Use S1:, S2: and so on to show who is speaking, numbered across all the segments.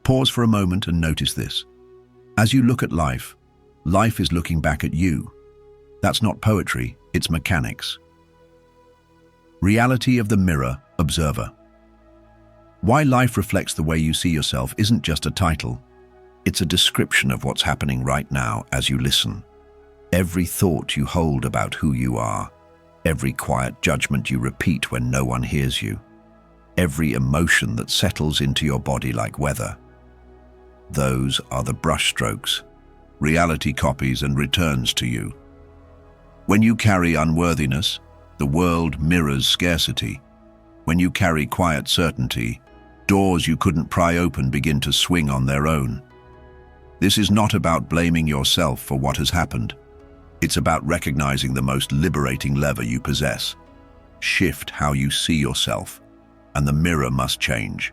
S1: Pause for a moment and notice this. As you look at life, life is looking back at you. That's not poetry, it's mechanics. Reality of the mirror observer. Why life reflects the way you see yourself isn't just a title. It's a description of what's happening right now as you listen. Every thought you hold about who you are, every quiet judgment you repeat when no one hears you, every emotion that settles into your body like weather. Those are the brushstrokes. Reality copies and returns to you. When you carry unworthiness, the world mirrors scarcity. When you carry quiet certainty, doors you couldn't pry open begin to swing on their own. This is not about blaming yourself for what has happened. It's about recognizing the most liberating lever you possess. Shift how you see yourself, and the mirror must change.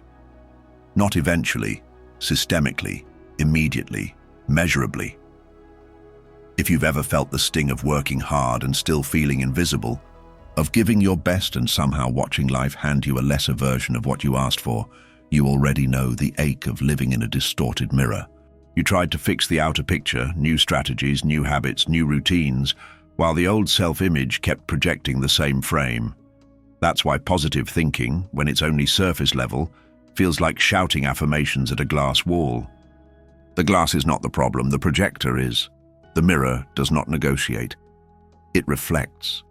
S1: Not eventually, systemically, immediately, measurably. If you've ever felt the sting of working hard and still feeling invisible, of giving your best and somehow watching life hand you a lesser version of what you asked for, you already know the ache of living in a distorted mirror. You tried to fix the outer picture, new strategies, new habits, new routines, while the old self-image kept projecting the same frame. That's why positive thinking, when it's only surface level, feels like shouting affirmations at a glass wall. The glass is not the problem, the projector is. The mirror does not negotiate. It reflects.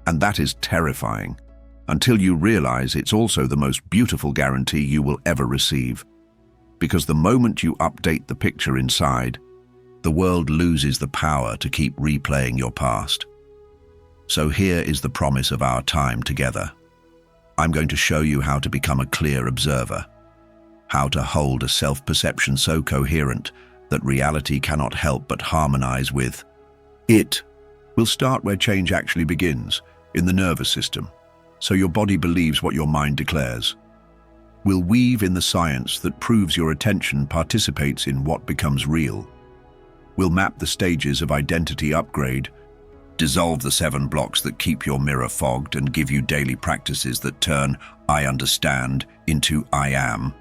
S1: And that is terrifying, until you realize it's also the most beautiful guarantee you will ever receive. Because the moment you update the picture inside, the world loses the power to keep replaying your past. So here is the promise of our time together. I'm going to show you how to become a clear observer, how to hold a self-perception so coherent that reality cannot help but harmonize with it. We'll start where change actually begins, in the nervous system, so your body believes what your mind declares. We'll weave in the science that proves your attention participates in what becomes real. We'll map the stages of identity upgrade, dissolve the 7 blocks that keep your mirror fogged, and give you daily practices that turn "I understand" into "I am."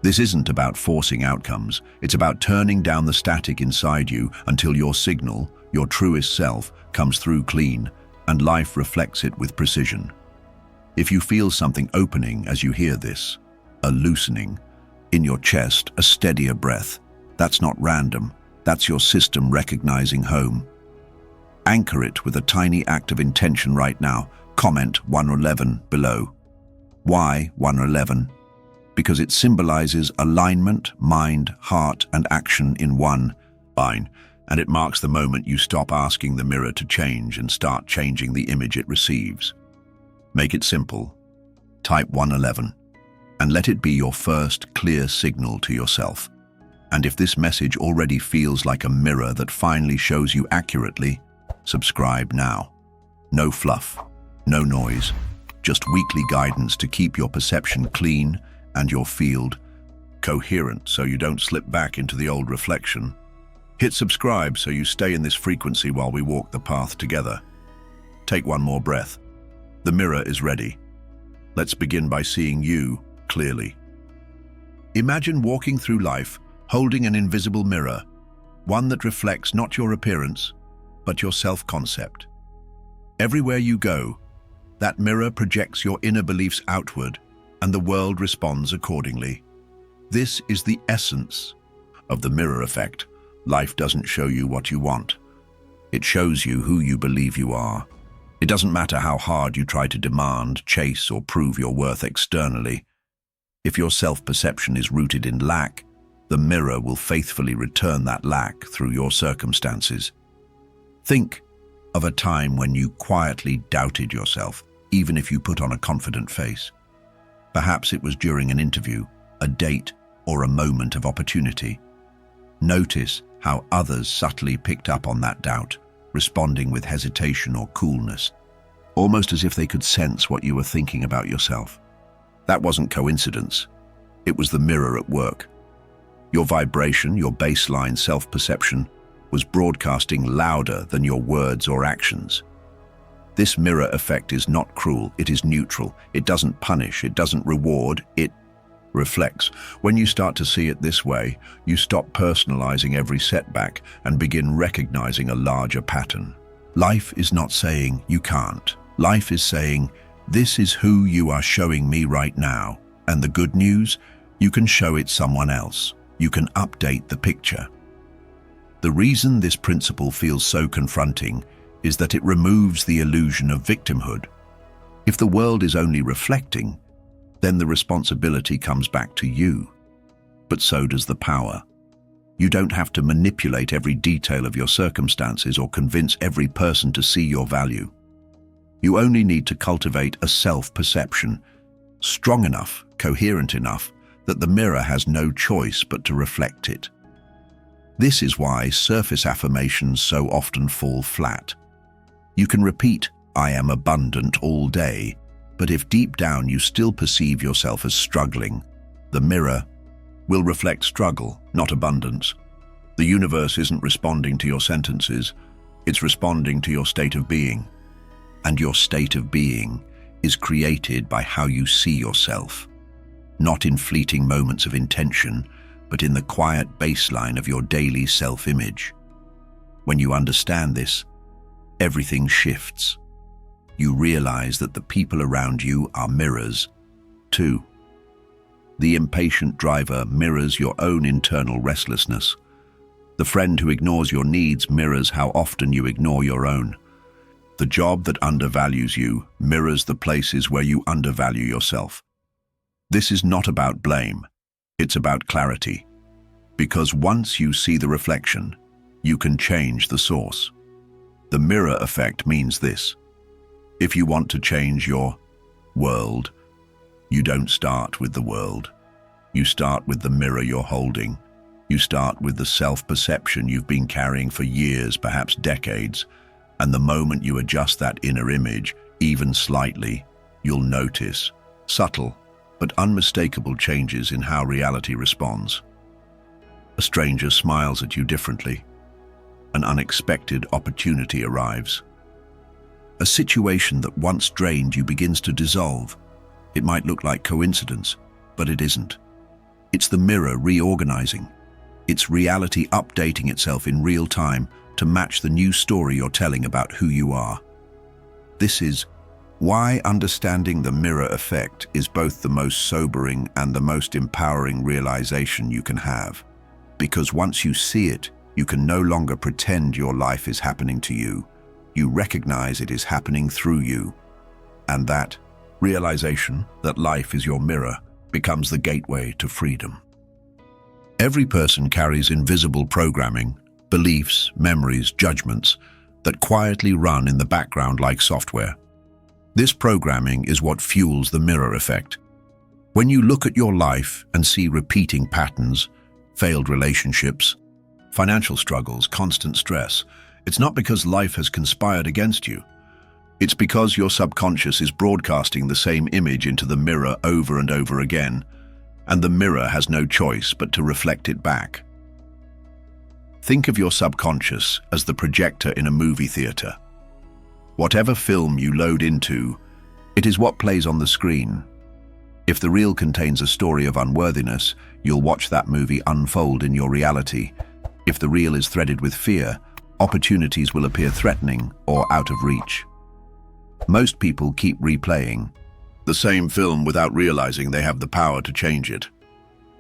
S1: This isn't about forcing outcomes, it's about turning down the static inside you until your signal, your truest self, comes through clean, and life reflects it with precision. If you feel something opening as you hear this, a loosening, in your chest, a steadier breath, that's not random, that's your system recognizing home. Anchor it with a tiny act of intention right now. Comment 111 below. Why 111? Because it symbolizes alignment, mind, heart, and action in one line. And it marks the moment you stop asking the mirror to change and start changing the image it receives. Make it simple. Type 111 and let it be your first clear signal to yourself. And if this message already feels like a mirror that finally shows you accurately, subscribe now. No fluff, no noise, just weekly guidance to keep your perception clean and your field coherent so you don't slip back into the old reflection. Hit subscribe so you stay in this frequency while we walk the path together. Take one more breath. The mirror is ready. Let's begin by seeing you clearly. Imagine walking through life holding an invisible mirror, one that reflects not your appearance, but your self-concept. Everywhere you go, that mirror projects your inner beliefs outward, and the world responds accordingly. This is the essence of the mirror effect. Life doesn't show you what you want. It shows you who you believe you are. It doesn't matter how hard you try to demand, chase, or prove your worth externally. If your self-perception is rooted in lack, the mirror will faithfully return that lack through your circumstances. Think of a time when you quietly doubted yourself, even if you put on a confident face. Perhaps it was during an interview, a date, or a moment of opportunity. Notice how others subtly picked up on that doubt, responding with hesitation or coolness, almost as if they could sense what you were thinking about yourself. That wasn't coincidence. It was the mirror at work. Your vibration, your baseline self-perception, was broadcasting louder than your words or actions. This mirror effect is not cruel, it is neutral. It doesn't punish, it doesn't reward, it reflects. When you start to see it this way, you stop personalizing every setback and begin recognizing a larger pattern. Life is not saying you can't. Life is saying, this is who you are showing me right now. And the good news, you can show it someone else. You can update the picture. The reason this principle feels so confronting is that it removes the illusion of victimhood. If the world is only reflecting, then the responsibility comes back to you. But so does the power. You don't have to manipulate every detail of your circumstances or convince every person to see your value. You only need to cultivate a self-perception, strong enough, coherent enough, that the mirror has no choice but to reflect it. This is why surface affirmations so often fall flat. You can repeat, "I am abundant" all day, but if deep down you still perceive yourself as struggling, the mirror will reflect struggle, not abundance. The universe isn't responding to your sentences, it's responding to your state of being. And your state of being is created by how you see yourself, not in fleeting moments of intention, but in the quiet baseline of your daily self-image. When you understand this, everything shifts. You realize that the people around you are mirrors, too. The impatient driver mirrors your own internal restlessness. The friend who ignores your needs mirrors how often you ignore your own. The job that undervalues you mirrors the places where you undervalue yourself. This is not about blame, it's about clarity. Because once you see the reflection, you can change the source. The mirror effect means this. If you want to change your world, you don't start with the world. You start with the mirror you're holding. You start with the self-perception you've been carrying for years, perhaps decades. And the moment you adjust that inner image, even slightly, you'll notice subtle but unmistakable changes in how reality responds. A stranger smiles at you differently. An unexpected opportunity arrives. A situation that once drained you begins to dissolve. It might look like coincidence, but it isn't. It's the mirror reorganizing. It's reality updating itself in real time to match the new story you're telling about who you are. This is why understanding the mirror effect is both the most sobering and the most empowering realization you can have. Because once you see it, you can no longer pretend your life is happening to you. You recognize it is happening through you. And that realization that life is your mirror becomes the gateway to freedom. Every person carries invisible programming, beliefs, memories, judgments that quietly run in the background like software. This programming is what fuels the mirror effect. When you look at your life and see repeating patterns, failed relationships, financial struggles, constant stress, it's not because life has conspired against you. It's because your subconscious is broadcasting the same image into the mirror over and over again, and the mirror has no choice but to reflect it back. Think of your subconscious as the projector in a movie theater. Whatever film you load into, it is what plays on the screen. If the reel contains a story of unworthiness, you'll watch that movie unfold in your reality. If the reel is threaded with fear, opportunities will appear threatening or out of reach. Most people keep replaying the same film without realizing they have the power to change it.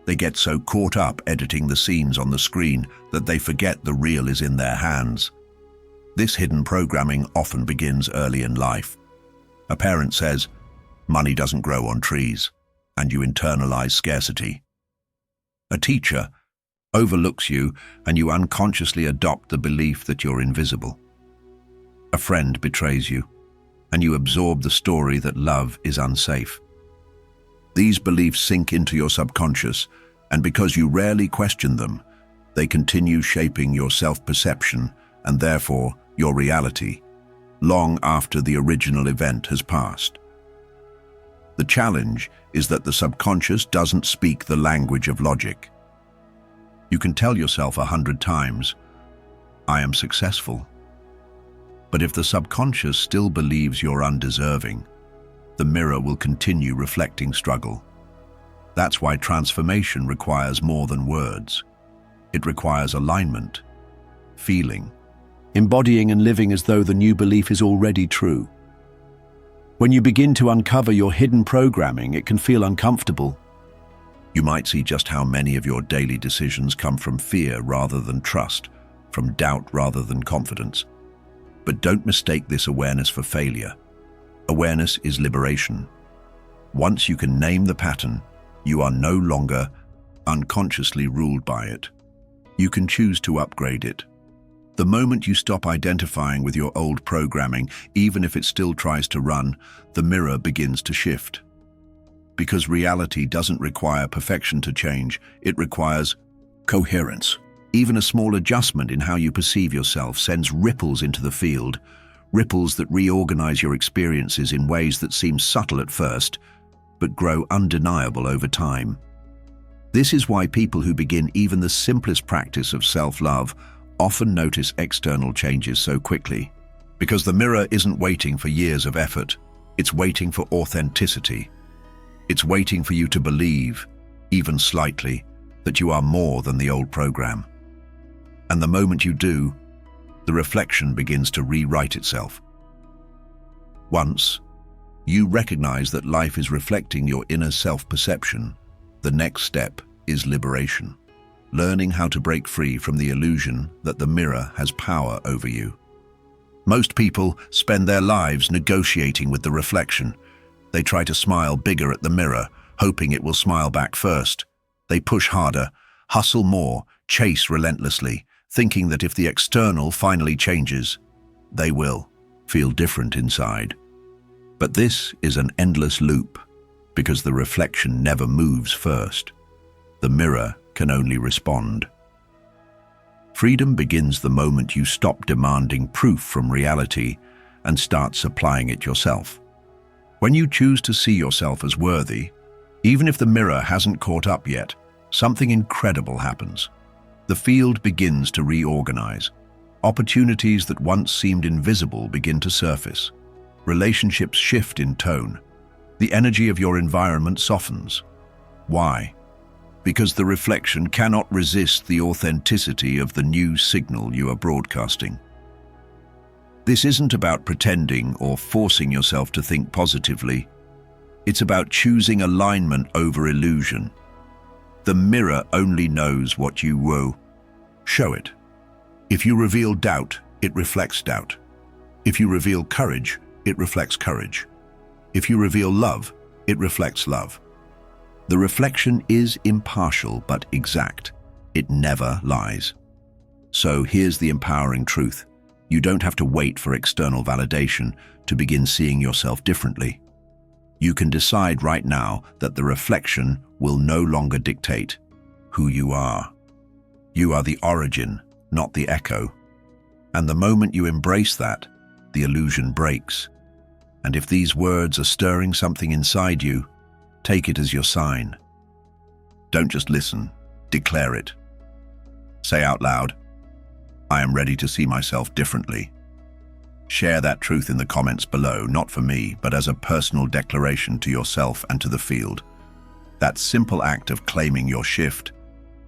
S1: They get so caught up editing the scenes on the screen that they forget the reel is in their hands. This hidden programming often begins early in life. A parent says, "Money doesn't grow on trees," and you internalize scarcity. A teacher overlooks you and you unconsciously adopt the belief that you're invisible. A friend betrays you and you absorb the story that love is unsafe. These beliefs sink into your subconscious, and because you rarely question them, they continue shaping your self-perception and therefore your reality, long after the original event has passed. The challenge is that the subconscious doesn't speak the language of logic. You can tell yourself 100 times, "I am successful." But if the subconscious still believes you're undeserving, the mirror will continue reflecting struggle. That's why transformation requires more than words. It requires alignment, feeling, embodying and living as though the new belief is already true. When you begin to uncover your hidden programming, it can feel uncomfortable. You might see just how many of your daily decisions come from fear rather than trust, from doubt rather than confidence. But don't mistake this awareness for failure. Awareness is liberation. Once you can name the pattern, you are no longer unconsciously ruled by it. You can choose to upgrade it. The moment you stop identifying with your old programming, even if it still tries to run, the mirror begins to shift. Because reality doesn't require perfection to change, it requires coherence. Even a small adjustment in how you perceive yourself sends ripples into the field, ripples that reorganize your experiences in ways that seem subtle at first, but grow undeniable over time. This is why people who begin even the simplest practice of self-love often notice external changes so quickly. Because the mirror isn't waiting for years of effort, it's waiting for authenticity. It's waiting for you to believe, even slightly, that you are more than the old program. And the moment you do, the reflection begins to rewrite itself. Once you recognize that life is reflecting your inner self-perception, the next step is liberation. Learning how to break free from the illusion that the mirror has power over you. Most people spend their lives negotiating with the reflection. They try to smile bigger at the mirror, hoping it will smile back first. They push harder, hustle more, chase relentlessly, thinking that if the external finally changes, they will feel different inside. But this is an endless loop, because the reflection never moves first. The mirror can only respond. Freedom begins the moment you stop demanding proof from reality and start supplying it yourself. When you choose to see yourself as worthy, even if the mirror hasn't caught up yet, something incredible happens. The field begins to reorganize. Opportunities that once seemed invisible begin to surface. Relationships shift in tone. The energy of your environment softens. Why? Because the reflection cannot resist the authenticity of the new signal you are broadcasting. This isn't about pretending or forcing yourself to think positively. It's about choosing alignment over illusion. The mirror only knows what you will show it. If you reveal doubt, it reflects doubt. If you reveal courage, it reflects courage. If you reveal love, it reflects love. The reflection is impartial but exact. It never lies. So here's the empowering truth. You don't have to wait for external validation to begin seeing yourself differently. You can decide right now that the reflection will no longer dictate who you are. You are the origin, not the echo. And the moment you embrace that, the illusion breaks. And if these words are stirring something inside you, take it as your sign. Don't just listen, declare it. Say out loud, I am ready to see myself differently. Share that truth in the comments below, not for me, but as a personal declaration to yourself and to the field. That simple act of claiming your shift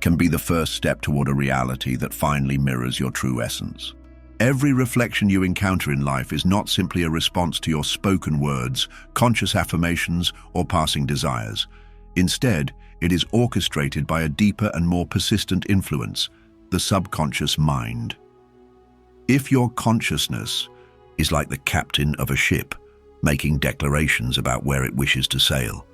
S1: can be the first step toward a reality that finally mirrors your true essence. Every reflection you encounter in life is not simply a response to your spoken words, conscious affirmations, or passing desires. Instead, it is orchestrated by a deeper and more persistent influence, the subconscious mind. If your consciousness is like the captain of a ship, making declarations about where it wishes to sail,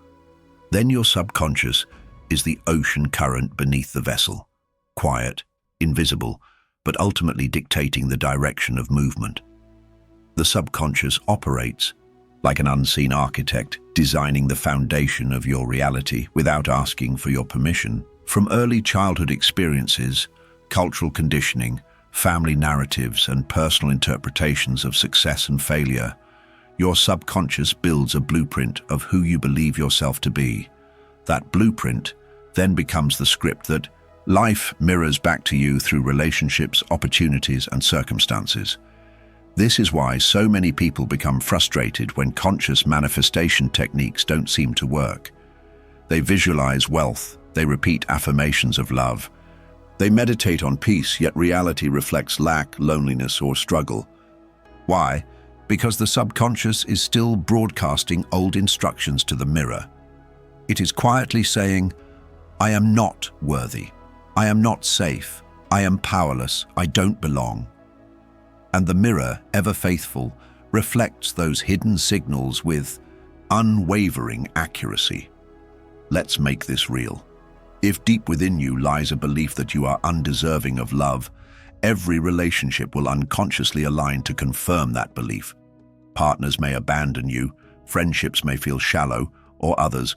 S1: then your subconscious is the ocean current beneath the vessel, quiet, invisible, but ultimately dictating the direction of movement. The subconscious operates like an unseen architect, designing the foundation of your reality without asking for your permission. From early childhood experiences, cultural conditioning, family narratives, and personal interpretations of success and failure, your subconscious builds a blueprint of who you believe yourself to be. That blueprint then becomes the script that life mirrors back to you through relationships, opportunities, and circumstances. This is why so many people become frustrated when conscious manifestation techniques don't seem to work. They visualize wealth. They repeat affirmations of love. They meditate on peace, yet reality reflects lack, loneliness, or struggle. Why? Because the subconscious is still broadcasting old instructions to the mirror. It is quietly saying, I am not worthy. I am not safe. I am powerless. I don't belong. And the mirror, ever faithful, reflects those hidden signals with unwavering accuracy. Let's make this real. If deep within you lies a belief that you are undeserving of love, every relationship will unconsciously align to confirm that belief. Partners may abandon you, friendships may feel shallow, or others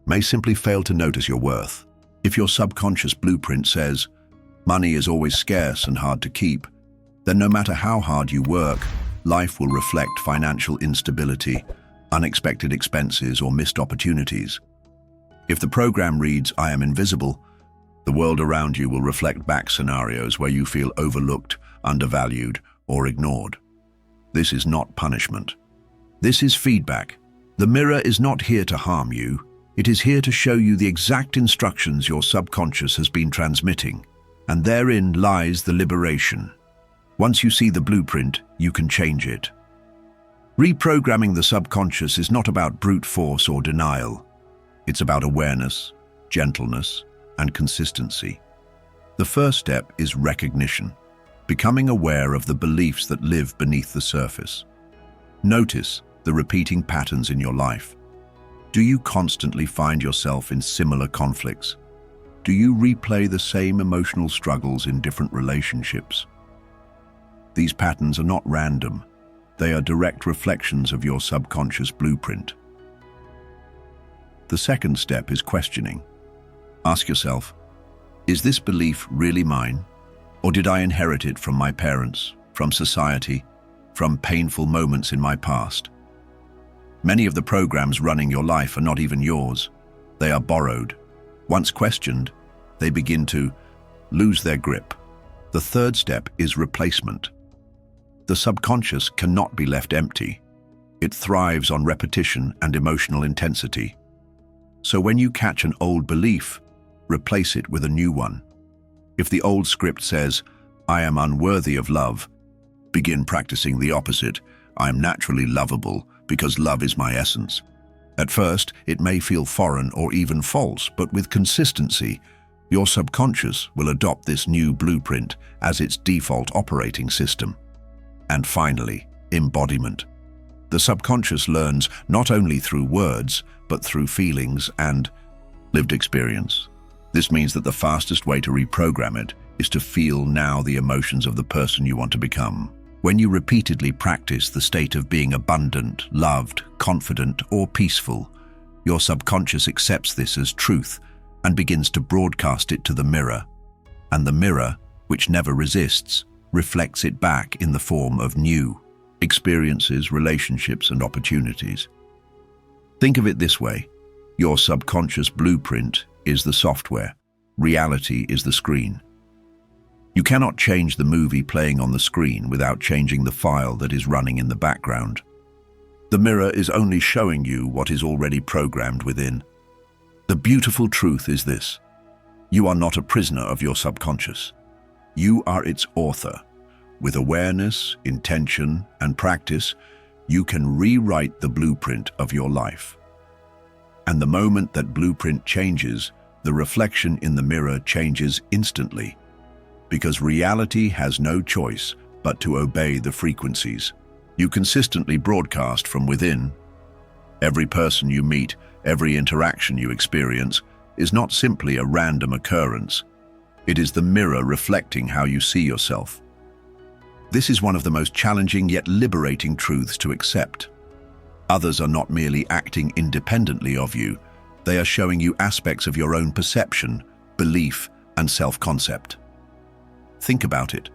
S1: may simply fail to notice your worth. If your subconscious blueprint says, money is always scarce and hard to keep, then no matter how hard you work, life will reflect financial instability, unexpected expenses, or missed opportunities. If the program reads, I am invisible, the world around you will reflect back scenarios where you feel overlooked, undervalued, or ignored. This is not punishment. This is feedback. The mirror is not here to harm you. It is here to show you the exact instructions your subconscious has been transmitting. And therein lies the liberation. Once you see the blueprint, you can change it. Reprogramming the subconscious is not about brute force or denial. It's about awareness, gentleness, and consistency. The first step is recognition, becoming aware of the beliefs that live beneath the surface. Notice the repeating patterns in your life. Do you constantly find yourself in similar conflicts? Do you replay the same emotional struggles in different relationships? These patterns are not random. They are direct reflections of your subconscious blueprint. The second step is questioning. Ask yourself, is this belief really mine? Or did I inherit it from my parents, from society, from painful moments in my past? Many of the programs running your life are not even yours. They are borrowed. Once questioned, they begin to lose their grip. The third step is replacement. The subconscious cannot be left empty. It thrives on repetition and emotional intensity. So when you catch an old belief, replace it with a new one. If the old script says, I am unworthy of love, begin practicing the opposite. I am naturally lovable because love is my essence. At first, it may feel foreign or even false, but with consistency, your subconscious will adopt this new blueprint as its default operating system. And finally, embodiment. The subconscious learns not only through words, but through feelings and lived experience. This means that the fastest way to reprogram it is to feel now the emotions of the person you want to become. When you repeatedly practice the state of being abundant, loved, confident, or peaceful, your subconscious accepts this as truth and begins to broadcast it to the mirror. And the mirror, which never resists, reflects it back in the form of new experiences, relationships, and opportunities. Think of it this way. Your subconscious blueprint is the software. Reality is the screen. You cannot change the movie playing on the screen without changing the file that is running in the background. The mirror is only showing you what is already programmed within. The beautiful truth is this: you are not a prisoner of your subconscious. You are its author. With awareness, intention, and practice, you can rewrite the blueprint of your life. And the moment that blueprint changes, the reflection in the mirror changes instantly, because reality has no choice but to obey the frequencies you consistently broadcast from within. Every person you meet, every interaction you experience, is not simply a random occurrence. It is the mirror reflecting how you see yourself. This is one of the most challenging yet liberating truths to accept. Others are not merely acting independently of you, they are showing you aspects of your own perception, belief, and self-concept. Think about it.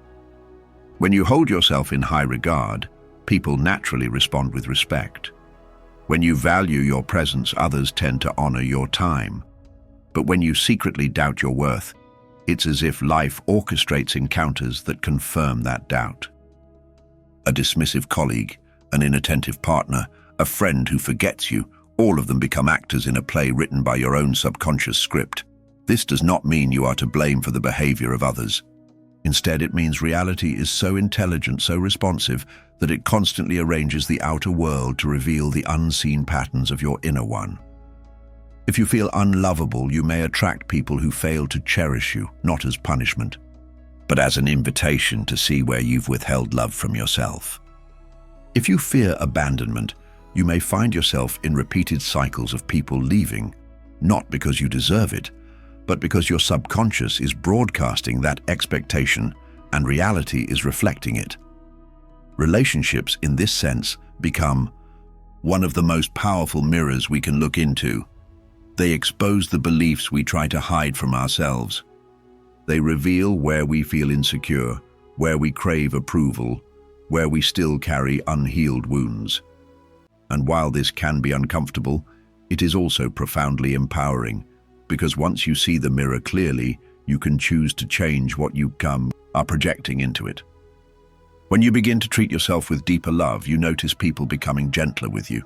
S1: When you hold yourself in high regard, people naturally respond with respect. When you value your presence, others tend to honor your time. But when you secretly doubt your worth, it's as if life orchestrates encounters that confirm that doubt. A dismissive colleague, an inattentive partner, a friend who forgets you, All of them become actors in a play written by your own subconscious script. This does not mean you are to blame for the behavior of others. Instead, it means reality is so intelligent, so responsive, that it constantly arranges the outer world to reveal the unseen patterns of your inner one. If you feel unlovable, you may attract people who fail to cherish you, not as punishment, but as an invitation to see where you've withheld love from yourself. If you fear abandonment, you may find yourself in repeated cycles of people leaving, not because you deserve it, but because your subconscious is broadcasting that expectation and reality is reflecting it. Relationships, in this sense, become one of the most powerful mirrors we can look into. They expose the beliefs we try to hide from ourselves. They reveal where we feel insecure, where we crave approval, where we still carry unhealed wounds. And while this can be uncomfortable, it is also profoundly empowering, because once you see the mirror clearly, you can choose to change what you are projecting into it. When you begin to treat yourself with deeper love, you notice people becoming gentler with you.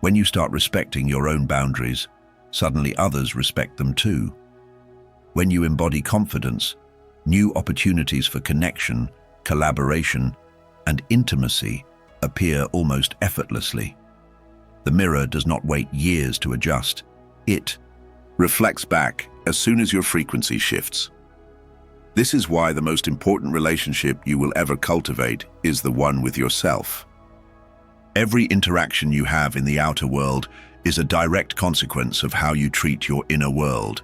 S1: When you start respecting your own boundaries, suddenly others respect them too. When you embody confidence, new opportunities for connection, collaboration, and intimacy appear almost effortlessly. The mirror does not wait years to adjust. It reflects back as soon as your frequency shifts. This is why the most important relationship you will ever cultivate is the one with yourself. Every interaction you have in the outer world is a direct consequence of how you treat your inner world.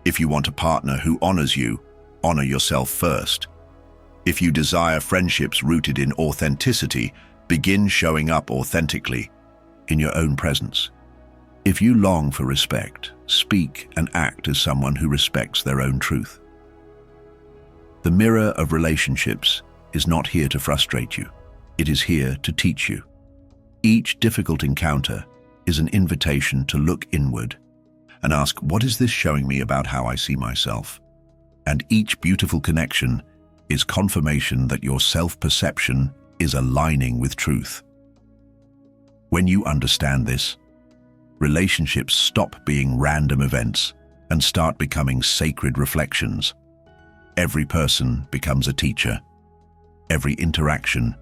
S1: If you want a partner who honors you, honor yourself first. If you desire friendships rooted in authenticity, begin showing up authentically in your own presence. If you long for respect, speak and act as someone who respects their own truth. The mirror of relationships is not here to frustrate you. It is here to teach you. Each difficult encounter is an invitation to look inward and ask, what is this showing me about how I see myself? And each beautiful connection is confirmation that your self-perception is aligning with truth. When you understand this, relationships stop being random events and start becoming sacred reflections. Every person becomes a teacher, every interaction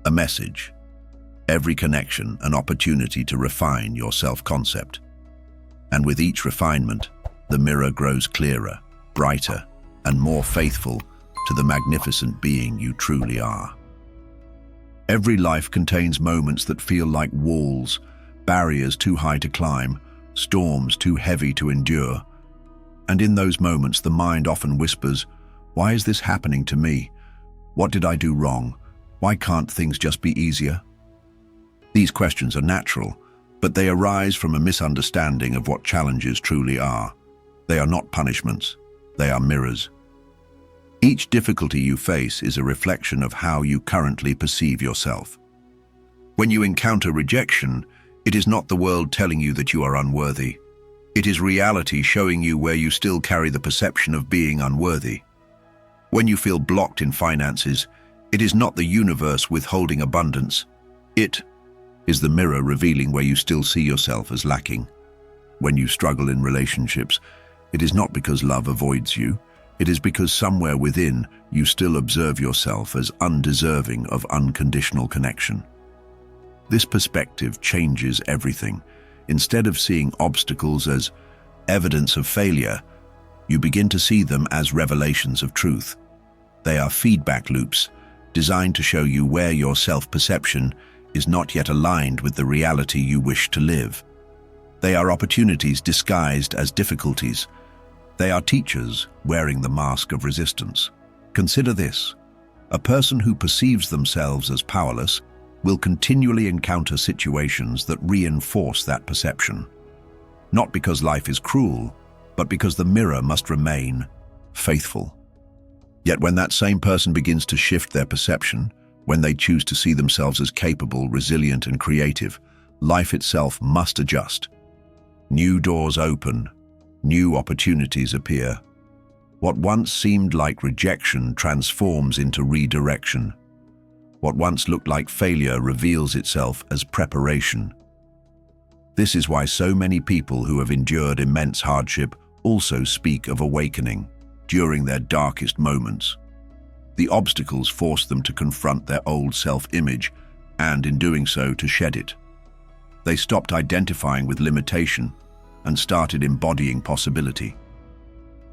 S1: a message, every connection an opportunity to refine your self-concept. And with each refinement, the mirror grows clearer, brighter, and more faithful to the magnificent being you truly are. Every life contains moments that feel like walls, barriers too high to climb, storms too heavy to endure. And in those moments, the mind often whispers, why is this happening to me? What did I do wrong? Why can't things just be easier? These questions are natural, but they arise from a misunderstanding of what challenges truly are. They are not punishments, they are mirrors. Each difficulty you face is a reflection of how you currently perceive yourself. When you encounter rejection, it is not the world telling you that you are unworthy. It is reality showing you where you still carry the perception of being unworthy. When you feel blocked in finances, it is not the universe withholding abundance. It is the mirror revealing where you still see yourself as lacking. When you struggle in relationships, it is not because love avoids you. It is because somewhere within, you still observe yourself as undeserving of unconditional connection. This perspective changes everything. Instead of seeing obstacles as evidence of failure, you begin to see them as revelations of truth. They are feedback loops designed to show you where your self-perception is not yet aligned with the reality you wish to live. They are opportunities disguised as difficulties. They are teachers wearing the mask of resistance. Consider this: a person who perceives themselves as powerless will continually encounter situations that reinforce that perception. Not because life is cruel, but because the mirror must remain faithful. Yet when that same person begins to shift their perception, when they choose to see themselves as capable, resilient, and creative, life itself must adjust. New doors open, new opportunities appear. What once seemed like rejection transforms into redirection. What once looked like failure reveals itself as preparation. This is why so many people who have endured immense hardship also speak of awakening during their darkest moments. The obstacles forced them to confront their old self-image and, in doing so, to shed it. They stopped identifying with limitation and started embodying possibility.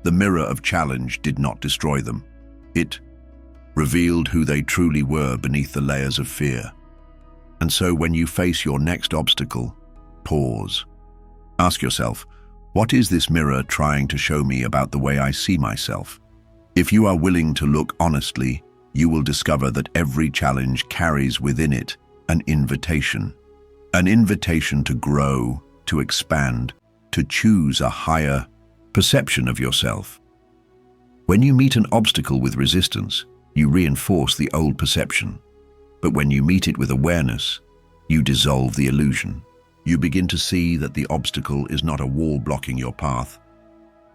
S1: The mirror of challenge did not destroy them. It revealed who they truly were beneath the layers of fear. And so when you face your next obstacle, pause. Ask yourself, what is this mirror trying to show me about the way I see myself? If you are willing to look honestly, you will discover that every challenge carries within it an invitation. An invitation to grow, to expand, to choose a higher perception of yourself. When you meet an obstacle with resistance, you reinforce the old perception. But when you meet it with awareness, you dissolve the illusion. You begin to see that the obstacle is not a wall blocking your path,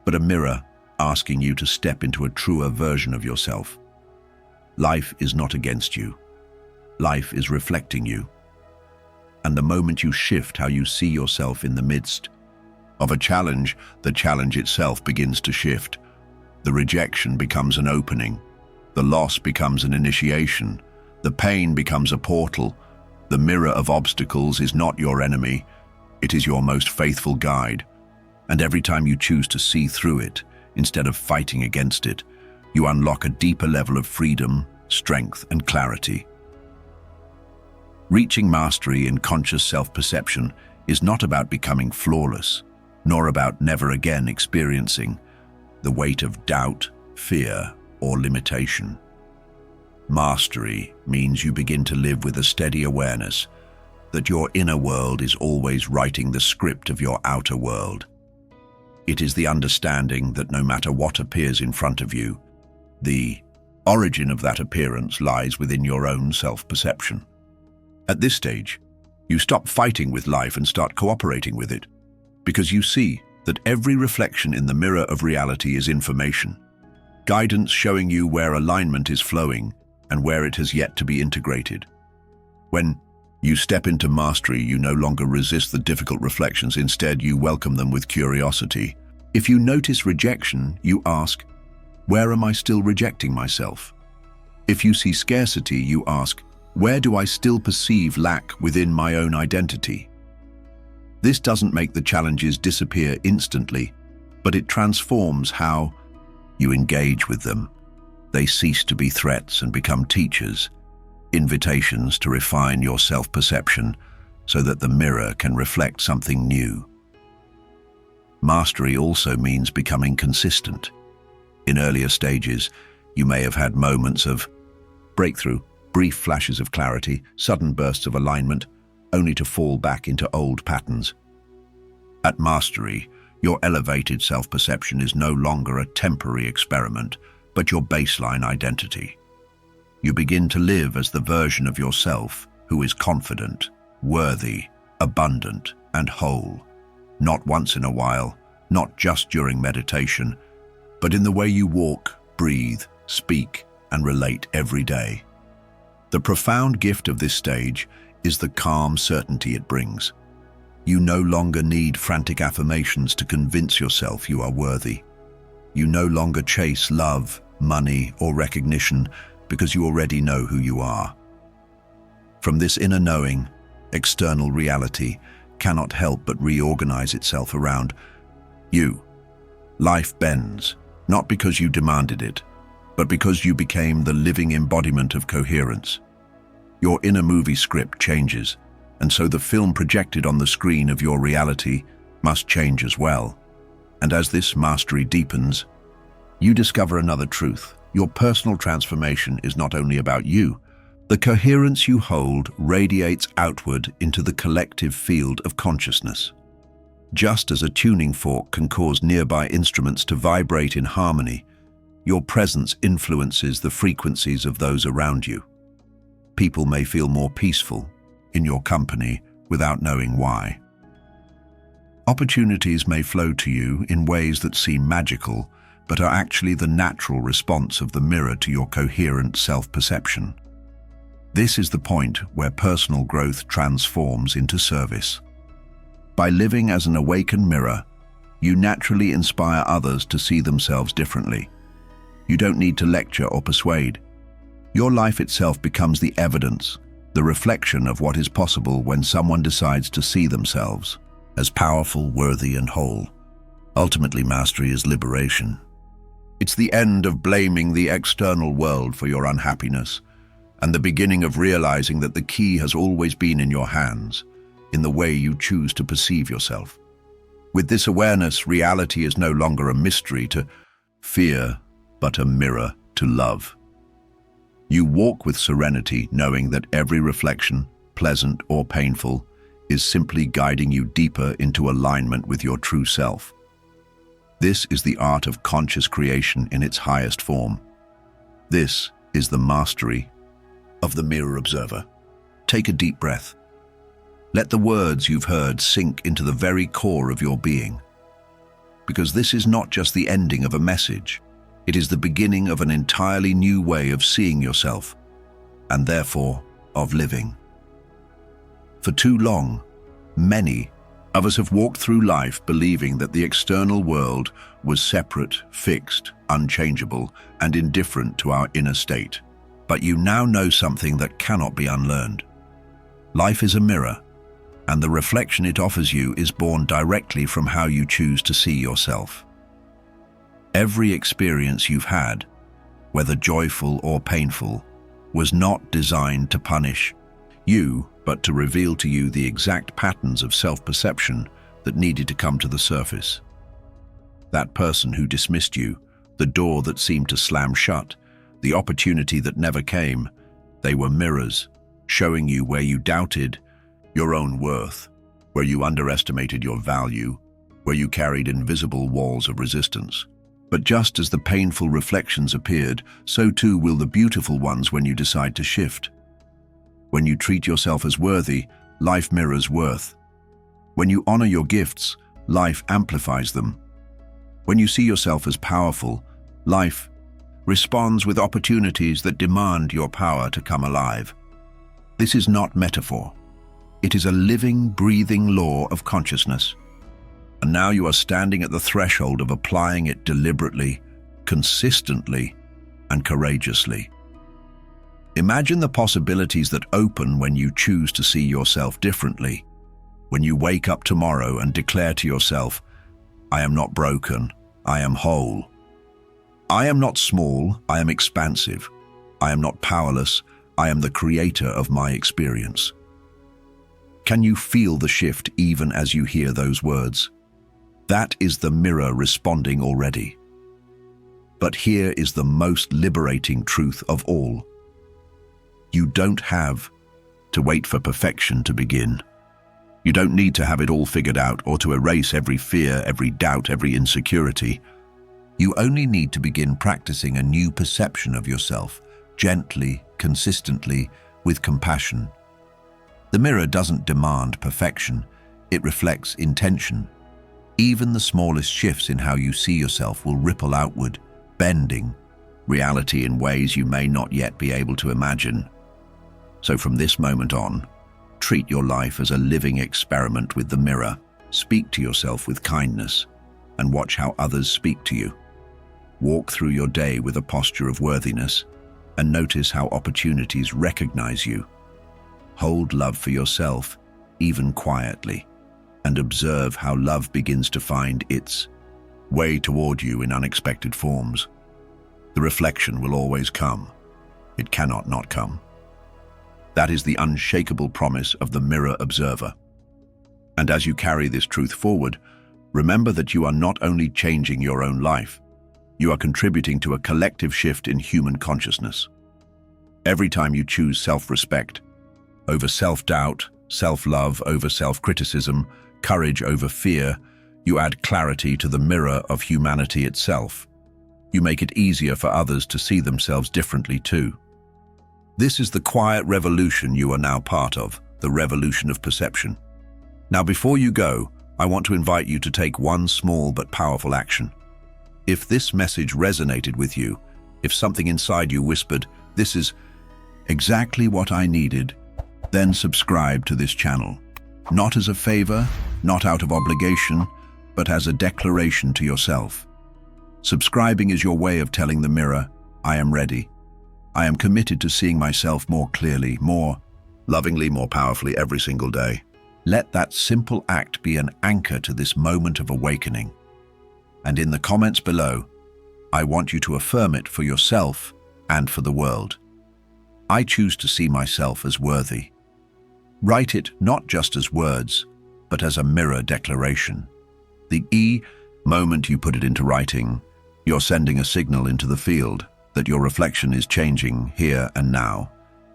S1: but a mirror asking you to step into a truer version of yourself. Life is not against you. Life is reflecting you. And the moment you shift how you see yourself in the midst of a challenge, the challenge itself begins to shift. The rejection becomes an opening. The loss becomes an initiation. The pain becomes a portal. The mirror of obstacles is not your enemy. It is your most faithful guide. And every time you choose to see through it, instead of fighting against it, you unlock a deeper level of freedom, strength, and clarity. Reaching mastery in conscious self-perception is not about becoming flawless, nor about never again experiencing the weight of doubt, fear, or limitation. Mastery means you begin to live with a steady awareness that your inner world is always writing the script of your outer world. It is the understanding that no matter what appears in front of you, the origin of that appearance lies within your own self-perception. At this stage, you stop fighting with life and start cooperating with it, because you see that every reflection in the mirror of reality is information, guidance showing you where alignment is flowing and where it has yet to be integrated. When you step into mastery, you no longer resist the difficult reflections. Instead, you welcome them with curiosity. If you notice rejection, you ask, where am I still rejecting myself? If you see scarcity, you ask, where do I still perceive lack within my own identity? This doesn't make the challenges disappear instantly, but it transforms how you engage with them. They cease to be threats and become teachers, invitations to refine your self-perception so that the mirror can reflect something new. Mastery also means becoming consistent. In earlier stages, you may have had moments of breakthrough, brief flashes of clarity, sudden bursts of alignment, only to fall back into old patterns. At mastery, your elevated self-perception is no longer a temporary experiment, but your baseline identity. You begin to live as the version of yourself who is confident, worthy, abundant, and whole. Not once in a while, not just during meditation, but in the way you walk, breathe, speak, and relate every day. The profound gift of this stage is the calm certainty it brings. You no longer need frantic affirmations to convince yourself you are worthy. You no longer chase love, money, or recognition because you already know who you are. From this inner knowing, external reality cannot help but reorganize itself around you. Life bends, not because you demanded it, but because you became the living embodiment of coherence. Your inner movie script changes, and so the film projected on the screen of your reality must change as well. And as this mastery deepens, you discover another truth. Your personal transformation is not only about you. The coherence you hold radiates outward into the collective field of consciousness. Just as a tuning fork can cause nearby instruments to vibrate in harmony, your presence influences the frequencies of those around you. People may feel more peaceful in your company without knowing why. Opportunities may flow to you in ways that seem magical, but are actually the natural response of the mirror to your coherent self-perception. This is the point where personal growth transforms into service. By living as an awakened mirror, you naturally inspire others to see themselves differently. You don't need to lecture or persuade. Your life itself becomes the evidence, the reflection of what is possible when someone decides to see themselves as powerful, worthy, and whole. Ultimately, mastery is liberation. It's the end of blaming the external world for your unhappiness, and the beginning of realizing that the key has always been in your hands, in the way you choose to perceive yourself. With this awareness, reality is no longer a mystery to fear, but a mirror to love. You walk with serenity, knowing that every reflection, pleasant or painful, is simply guiding you deeper into alignment with your true self. This is the art of conscious creation in its highest form. This is the mastery of the mirror observer. Take a deep breath. Let the words you've heard sink into the very core of your being. Because this is not just the ending of a message, it is the beginning of an entirely new way of seeing yourself, and therefore of living. For too long, many of us have walked through life believing that the external world was separate, fixed, unchangeable, and indifferent to our inner state. But you now know something that cannot be unlearned. Life is a mirror, and the reflection it offers you is born directly from how you choose to see yourself. Every experience you've had, whether joyful or painful, was not designed to punish you, but to reveal to you the exact patterns of self-perception that needed to come to the surface. That person who dismissed you, the door that seemed to slam shut, the opportunity that never came, they were mirrors, showing you where you doubted your own worth, where you underestimated your value, where you carried invisible walls of resistance. But just as the painful reflections appeared, so too will the beautiful ones when you decide to shift. When you treat yourself as worthy, life mirrors worth. When you honor your gifts, life amplifies them. When you see yourself as powerful, life responds with opportunities that demand your power to come alive. This is not metaphor. It is a living, breathing law of consciousness. And now you are standing at the threshold of applying it deliberately, consistently, and courageously. Imagine the possibilities that open when you choose to see yourself differently. When you wake up tomorrow and declare to yourself, "I am not broken, I am whole. I am not small, I am expansive. I am not powerless, I am the creator of my experience." Can you feel the shift even as you hear those words? That is the mirror responding already. But here is the most liberating truth of all. You don't have to wait for perfection to begin. You don't need to have it all figured out or to erase every fear, every doubt, every insecurity. You only need to begin practicing a new perception of yourself, gently, consistently, with compassion. The mirror doesn't demand perfection, it reflects intention. Even the smallest shifts in how you see yourself will ripple outward, bending reality in ways you may not yet be able to imagine. So from this moment on, treat your life as a living experiment with the mirror. Speak to yourself with kindness, and watch how others speak to you. Walk through your day with a posture of worthiness, and notice how opportunities recognize you. Hold love for yourself, even quietly, and observe how love begins to find its way toward you in unexpected forms. The reflection will always come. It cannot not come. That is the unshakable promise of the mirror observer. And as you carry this truth forward, remember that you are not only changing your own life, you are contributing to a collective shift in human consciousness. Every time you choose self-respect over self-doubt, self-love over self-criticism, courage over fear, you add clarity to the mirror of humanity itself. You make it easier for others to see themselves differently too. This is the quiet revolution you are now part of, the revolution of perception. Now, before you go, I want to invite you to take one small but powerful action. If this message resonated with you, if something inside you whispered, "This is exactly what I needed," then subscribe to this channel. Not as a favor, not out of obligation, but as a declaration to yourself. Subscribing is your way of telling the mirror, I am ready. I am committed to seeing myself more clearly, more lovingly, more powerfully every single day. Let that simple act be an anchor to this moment of awakening. And in the comments below, I want you to affirm it for yourself and for the world. I choose to see myself as worthy. Write it not just as words, but as a mirror declaration. The moment you put it into writing, you're sending a signal into the field that your reflection is changing here and now.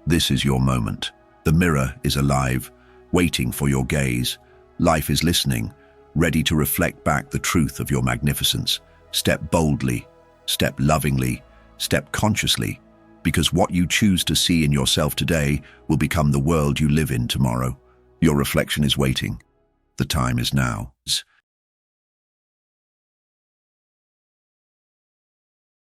S1: This is your moment. The mirror is alive, waiting for your gaze. Life is listening, ready to reflect back the truth of your magnificence. Step boldly, step lovingly, step consciously, because what you choose to see in yourself today will become the world you live in tomorrow. Your reflection is waiting. The time is now.